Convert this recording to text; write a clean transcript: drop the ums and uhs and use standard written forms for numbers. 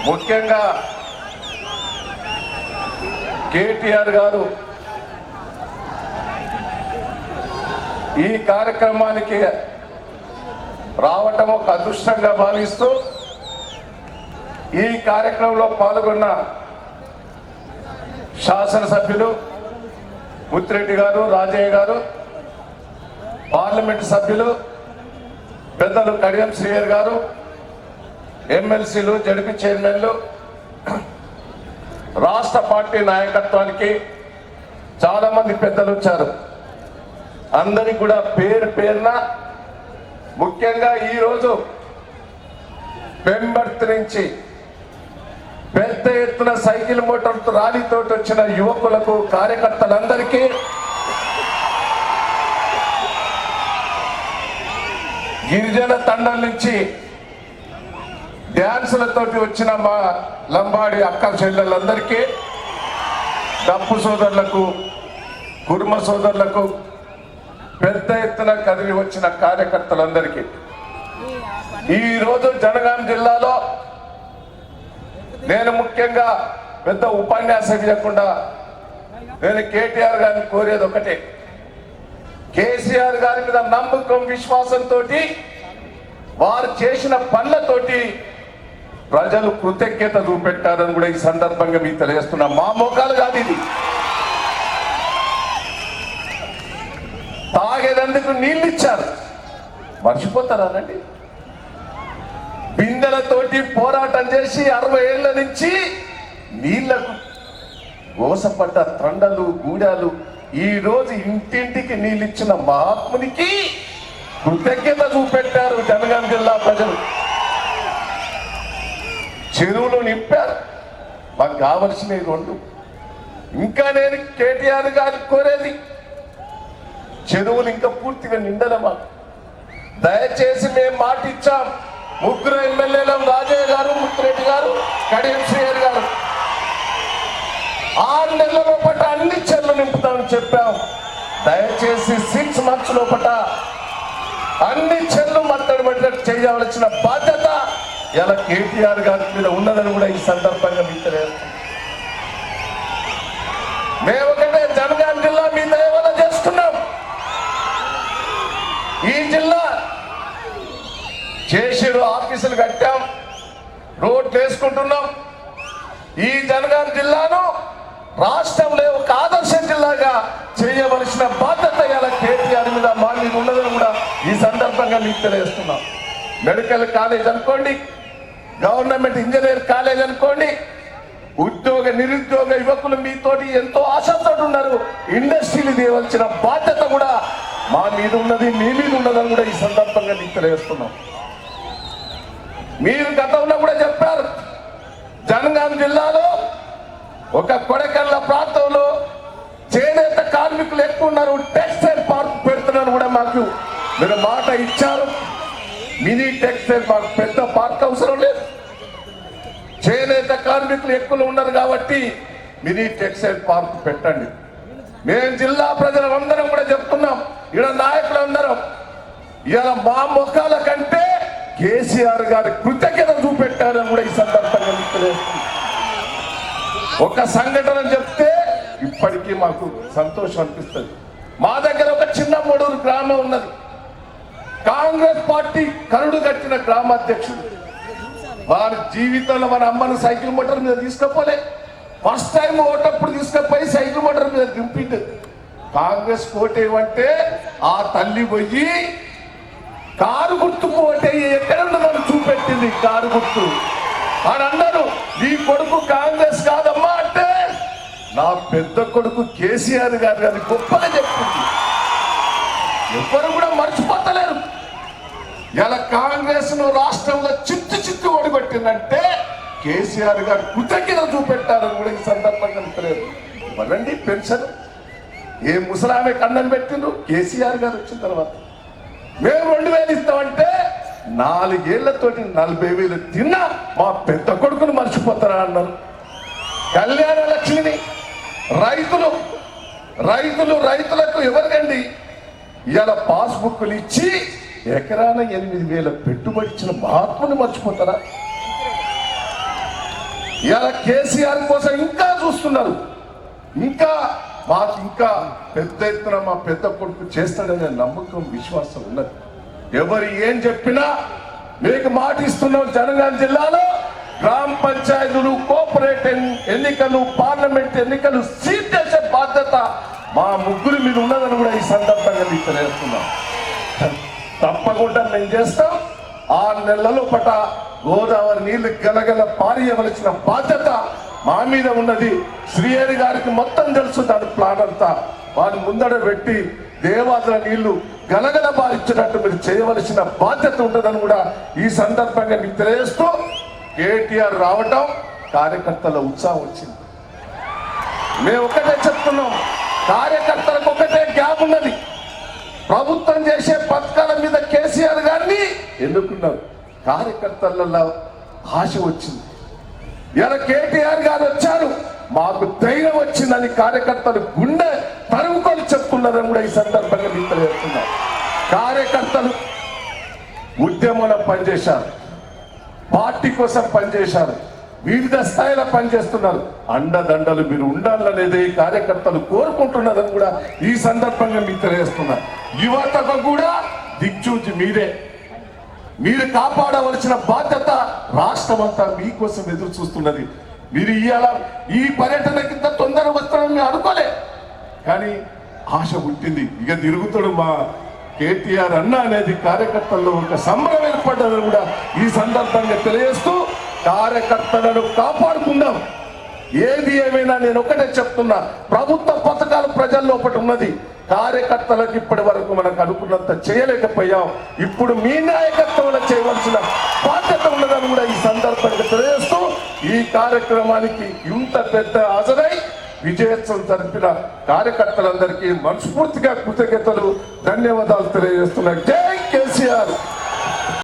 ముఖ్యంగా కేటీఆర్ గారు ఈ కార్యక్రమానికి రావటం ఒక అదృష్టంగా భావిస్తూ ఈ కార్యక్రమంలో పాల్గొన్న శాసనసభ్యులు ముత్తిరెడ్డి గారు, రాజయ్య గారు, పార్లమెంటు సభ్యులు పెద్దలు కడియం శ్రీయర్ గారు, ఎమ్మెల్సీలు, జడ్పీ చైర్మన్లు, రాష్ట్ర పార్టీ నాయకత్వానికి చాలా మంది పెద్దలు వచ్చారు. అందరికి కూడా పేరు పేరున ముఖ్యంగా ఈరోజు పెంబర్తి నుంచి పెద్ద ఎత్తున సైకిల్ మోటార్ ర్యాలీతో వచ్చిన యువకులకు, కార్యకర్తలందరికీ గిరిజన తండం నుంచి డ్యాన్సులతోటి వచ్చిన మా లంబాడి అక్క చెల్లెళ్ళందరికీ, డప్పు సోదరులకు, కుర్మ సోదరులకు, పెద్ద ఎత్తున కదిలి వచ్చిన కార్యకర్తలందరికీ ఈరోజు జనగాం జిల్లాలో నేను ముఖ్యంగా పెద్ద ఉపన్యాసం ఇవ్వకుండా నేను కేటీఆర్ గారిని కోరేది ఒకటే, కేసీఆర్ గారి మీద నమ్మకం, విశ్వాసంతో వారు చేసిన పనులతోటి ప్రజలు కృతజ్ఞత చూపెట్టారని కూడా ఈ సందర్భంగా మీకు తెలియజేస్తున్నా. మా మోకాలు కాదు ఇది. తాగేదందుకు నీళ్ళు ఇచ్చారు, మర్చిపోతారానండి? బిందెలతోటి పోరాటం చేసి 60 ఏళ్ల నుంచి నీళ్లకు గోసపడ్డ తండలు, గూడాలు ఈ రోజు ఇంటింటికి నీళ్ళు ఇచ్చిన మహాత్మునికి కృతజ్ఞత చూపెట్టారు జనగాం జిల్లా ప్రజలు. చెరువులు నింపారు. మాకు కావలసినవి 2. ఇంకా నేను కేటీఆర్ గారికి కోరేది, చెరువులు ఇంకా పూర్తిగా నిండలమా? దయచేసి మేము మాట ఇచ్చాం, 3 ఎమ్మెల్యేలు, రాజయ్య గారు, ముత్తిరెడ్డి గారు, కడియం శ్రీయర్ గారు, 6 నెలల లోపల అన్ని చెర్లు నింపుతామని చెప్పాం. దయచేసి 6 మంత్స్ లోపల అన్ని చెర్లు మత్తడి పడ్డట్టు చేయవలసిన బాధ్యత ఇలా కేటీఆర్ గారి మీద ఉన్నదని కూడా ఈ సందర్భంగా మీకు తెలియజేస్తాం. మేము ఒకటే జనగాం జిల్లా మీ దయవల్ల చేస్తున్నాం. ఈ జిల్లా చేసిరు, ఆఫీసులు కట్టాం, రోడ్లు వేసుకుంటున్నాం. ఈ జనగాం జిల్లాను రాష్ట్రంలో ఒక ఆదర్శ జిల్లాగా చేయవలసిన బాధ్యత ఇలా కేటీఆర్ మీద మా మీద ఉన్నదని కూడా ఈ సందర్భంగా మీకు తెలియజేస్తున్నాం. మెడికల్ కాలేజ్ అనుకోండి, గవర్నమెంట్ ఇంజనీర్ కాలేజ్ అనుకోండి, ఉద్యోగ నిరుద్యోగ యువకులు మీతోటి ఎంతో ఆశతో ఉన్నారు. ఇండస్ట్రీలు తీయవలసిన బాధ్యత కూడా మా మీద ఉన్నది, మీ మీద ఉన్నదని కూడా ఈ సందర్భంగా మీకు తెలియజేస్తున్నాం. మీరు గతంలో కూడా చెప్పారు, జనగాం జిల్లాలో ఒక కొడకళ్ళ ప్రాంతంలో చేనేత కార్మికులు ఎక్కువ ఉన్నారు, టెక్స్టైల్ పార్క్ పెడుతున్నారు కూడా మాకు మీరు మాట ఇచ్చారు. మినీ టెక్స్టైల్ పార్క్, పెద్ద పార్క్ అవసరం లేదు, చేనేత కార్మికులు ఎక్కువ ఉన్నారు కాబట్టి మినీ టెక్స్టైల్ పార్క్ పెట్టండి. మేము జిల్లా ప్రజలందరం కూడా చెప్తున్నాం, ఇక్కడ నాయకులందరం ఇలా మా ముఖాల కంటే కేసీఆర్ గారి కృతజ్ఞత చూపెట్టారని కూడా ఈ సందర్భంగా తెలియజేస్తుంది. ఒక సంఘటన చెప్తే ఇప్పటికీ మాకు సంతోషం అనిపిస్తుంది. మా దగ్గర ఒక చిన్న మొడూరు గ్రామం ఉన్నది. కాంగ్రెస్ పార్టీ కరుడు కట్టిన గ్రామాధ్యక్షుడు వారి జీవితంలో మన అమ్మను సైకిల్ మోటార్ మీద తీసుకపోలే. ఫస్ట్ టైం ఓటప్పుడు తీసుకపోయి సైకిల్ మోటార్ మీద దింపిండు. కాంగ్రెస్ ఓటేమంటే ఆ తల్లి పోయి కారు గుర్తుకు ఓటే ఎక్కడ ఉన్నదని చూపెట్టింది. కారు గుర్తు అని అన్నారు. నీ కొడుకు కాంగ్రెస్ కాదమ్మా అంటే నా పెద్ద కొడుకు కేసీఆర్ గారు అది గొప్పగా చెప్తుంది. ఎవరు కూడా మర్చిపోతలేరు. ఇలా కాంగ్రెస్ ను రాష్ట్రంలో చిత్తు ఓడిపెట్టిందంటే కేసీఆర్ గారు కృతజ్ఞత చూపెట్టారని కూడా ఈ సందర్భంగా తెలియదు. ఇవ్వండి పెన్షన్, ఏ ముసలామె కన్నం పెట్టిండ్రు కేసీఆర్ గారు వచ్చిన తర్వాత. మేము 2000 ఇస్తామంటే 4 ఏళ్లతోటి 40,000 తిన్నా మా పెద్ద కొడుకును మర్చిపోతారా అన్నారు. కళ్యాణ లక్ష్మిని రైతులకు ఎవరికండి ఇలా పాస్బుక్లు ఇచ్చి ఎకరాన 8,000 పెట్టుబడి ఇచ్చిన మహాత్ముని మర్చిపోతారా? ఇలా కేసీఆర్ కోసం ఇంకా చూస్తున్నారు. మాకు ఇంకా పెద్ద ఎత్తున మా పెద్ద కొడుకు చేస్తాడనే నమ్మకం విశ్వాసం ఉన్నది. ఎవరు ఏం చెప్పినా మీకు మాటిస్తున్నాం, జనగాం జిల్లాలో గ్రామ పంచాయతీలు, కోఆపరేట్ ఎన్నికలు, పార్లమెంట్ ఎన్నికలు సీట్ చేసే బాధ్యత మా ముగ్గురు మీద ఉన్నదని కూడా ఈ సందర్భంగా మీకు తెలియజేస్తున్నాం. తప్పకుండా మేము చేస్తాం. 6 నెలల పట గోదావరి నీళ్లు గలగల పారియవలసిన బాధ్యత మా మీద ఉన్నది. శ్రీహరి గారికి మొత్తం తెలుసు, దాని ప్లాన్ అంతా వారిని ముందడ పెట్టి దేవాదుల నీళ్లు గలగల పారించినట్టు మీరు చేయవలసిన బాధ్యత ఉంటుందని కూడా ఈ సందర్భంగా మీకు తెలియజేస్తూ, కేటీఆర్ రావటం కార్యకర్తల ఉత్సాహం వచ్చింది. మేము ఒకటే చెప్తున్నాం, కార్యకర్తలకు ఒకటే గ్యాప్ ఉన్నది. ప్రభుత్వం చేసే పథకాల మీద కేసీఆర్ గారిని ఎన్నుకున్నారు. కార్యకర్తలలో ఆశ వచ్చింది. ఇలా కేటీఆర్ గారు వచ్చారు, మాకు ధైర్యం వచ్చిందని కార్యకర్తలు గుండె తరుముకొని చెప్తున్నారని కూడా ఈ సందర్భంగా మీకు తెలియజేస్తున్నారు. కార్యకర్తలు ఉద్యమంలో పనిచేశారు, పార్టీ కోసం పనిచేశారు, వివిధ స్థాయిలో పనిచేస్తున్నారు. అండదండలు మీరు ఉండాలనేది కార్యకర్తలు కోరుకుంటున్నారని కూడా ఈ సందర్భంగా మీకు తెలియజేస్తున్నారు. యువతకు కూడా దిక్చూచి మీరు కాపాడవలసిన బాధ్యత రాష్ట్రం అంతా మీకోసం ఎదురు చూస్తున్నది. మీరు ఇవాళ ఈ పర్యటన కింద తొందర వస్తారని మేము అనుకోలే, కానీ ఆశ పుట్టింది. ఇక తిరుగుతాడు మా కేటీఆర్ అన్న అనేది కార్యకర్తల్లో ఒక సంబరం ఏర్పడ్డదని కూడా ఈ సందర్భంగా తెలియజేస్తూ, కార్యకర్తలను కాపాడుకుందాం. ఏది ఏమైనా నేను ఒకటే చెప్తున్నా, ప్రభుత్వ పథకాలు ప్రజల్లో ఒకటి ఉన్నది. కార్యకర్తలకు ఇప్పటి వరకు మనకు అనుకున్నంత చేయలేకపోయాం. ఇప్పుడు మీ నాయకత్వంలో చేయవలసిన బాధ్యత ఉన్నదని కూడా ఈ సందర్భంగా తెలియజేస్తూ, ఈ కార్యక్రమానికి ఇంత పెద్ద హాజరై విజయోత్సవం జరిపిన కార్యకర్తలందరికీ మనస్ఫూర్తిగా కృతజ్ఞతలు, ధన్యవాదాలు తెలియజేస్తున్నా. జై కేసీఆర్.